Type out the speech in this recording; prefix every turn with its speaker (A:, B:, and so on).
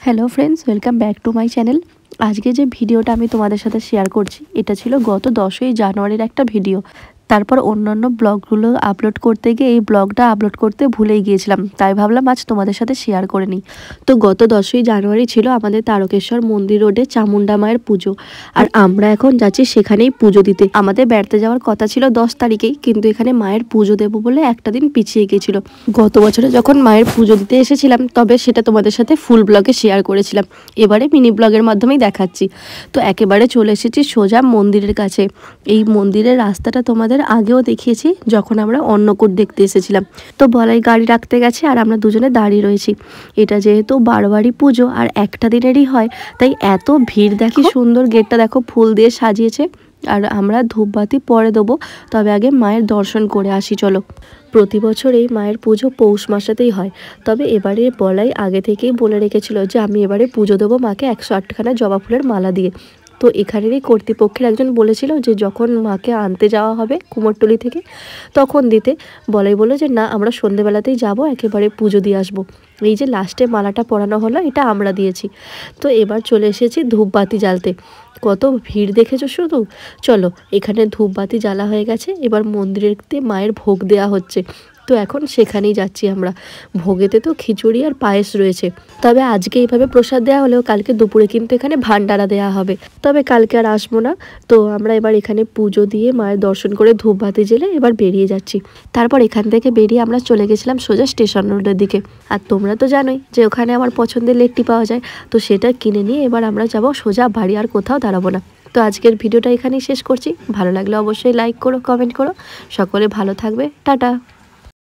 A: Hello friends, welcome back to my channel. আজকে যে ভিডিওটা আমি তোমাদের সাথে শেয়ার করছি, এটা ছিল গত 10ই জানুয়ারির একটা ভিডিও। তারপর অন্যান্য ব্লগগুলো আপলোড করতে গিয়ে এই ব্লগটা আপলোড করতে ভুলেই গিয়েছিলাম, তাই ভাবলাম আজ তোমাদের সাথে শেয়ার করে নিই। তো গত 10ই জানুয়ারি ছিল আমাদের তারকেশ্বর মন্দির রোডে চামুন্ডা মায়ের পুজো, আর আমরা এখন যাচ্ছি সেখানেই পুজো দিতে। আমাদের বেড়াতে যাওয়ার কথা ছিল 10 তারিখেই, কিন্তু এখানে মায়ের পুজো দেবো বলে একটা দিন পিছিয়ে গিয়েছিল। গত বছরে যখন মায়ের পুজো দিতে এসেছিলাম, তবে সেটা তোমাদের সাথে ফুল ব্লগে শেয়ার করেছিলাম, এবারে মিনি ব্লগের মাধ্যমেই দেখাচ্ছি। তো একেবারে চলে এসেছি সোজা মন্দিরের কাছে। এই মন্দিরের রাস্তাটা তোমাদের আগেও দেখিয়েছি যখন আমরা অন্নকূট দেখতে এসেছিলাম। তো বলাই গাড়ি রাখতে গেছে আর আমরা দুজনে দাঁড়িয়ে রয়েছি। এটা যেহেতু বারোয়ারি পুজো আর একটা দিনেরই হয়, তাই এত ভিড় দেখি। সুন্দর গেটটা দেখো, ফুল দিয়ে সাজিয়েছে। আর আমরা ধূপবাতি পরে দেবো, তবে আগে মায়ের দর্শন করে আসি চলো। প্রতি বছরেই মায়ের পুজো পৌষ মাসেতেই হয়, তবে এবারে বলাই আগে থেকেই বলে রেখেছিল যে আমি এবারে পুজো দেবো মাকে 108খানা জবা ফুলের মালা দিয়ে। তো এখানেরই কর্তৃপক্ষের একজন বলেছিল যে যখন মাকে আনতে যাওয়া হবে কুমোরটুলি থেকে, তখন দিতে। বলাই বলে যে না, আমরা সন্ধেবেলাতেই যাব, একেবারে পুজো দিয়ে আসবো। এই যে লাস্টে মালাটা পরানো হলো, এটা আমরা দিয়েছি। তো এবার চলে এসেছি ধূপবাতি জ্বালতে। কত ভিড় দেখেছো শুধু। চলো, এখানে ধূপবাতি জ্বালা হয়ে গেছে, এবার মন্দিরেতে মায়ের ভোগ দেওয়া হচ্ছে। তো এখন সেখানেই যাচ্ছি আমরা। ভোগেতে তো খিচুড়ি আর পায়েস রয়েছে, তবে আজকে এইভাবে প্রসাদ দেওয়া হলেও কালকে দুপুরে কিন্তু এখানে ভান্ডারা দেওয়া হবে। তবে কালকে আর আসবো না। তো আমরা এবার এখানে পুজো দিয়ে মায়ের দর্শন করে ধূপবাতি জেলে এবার বেরিয়ে যাচ্ছি। তারপর এখান থেকে বেরিয়ে আমরা চলে গেছিলাম সোজা স্টেশন রোডের দিকে। আর তোমরা তো জানোই যে ওখানে আমার পছন্দের লেট্টি পাওয়া যায়, তো সেটা কিনে নিয়ে এবার আমরা যাব সোজা বাড়ি, আর কোথাও দাঁড়াবো না। তো আজকের ভিডিওটা এখানেই শেষ করছি। ভালো লাগলে অবশ্যই লাইক করো, কমেন্ট করো। সকলে ভালো থাকবে, টাটা।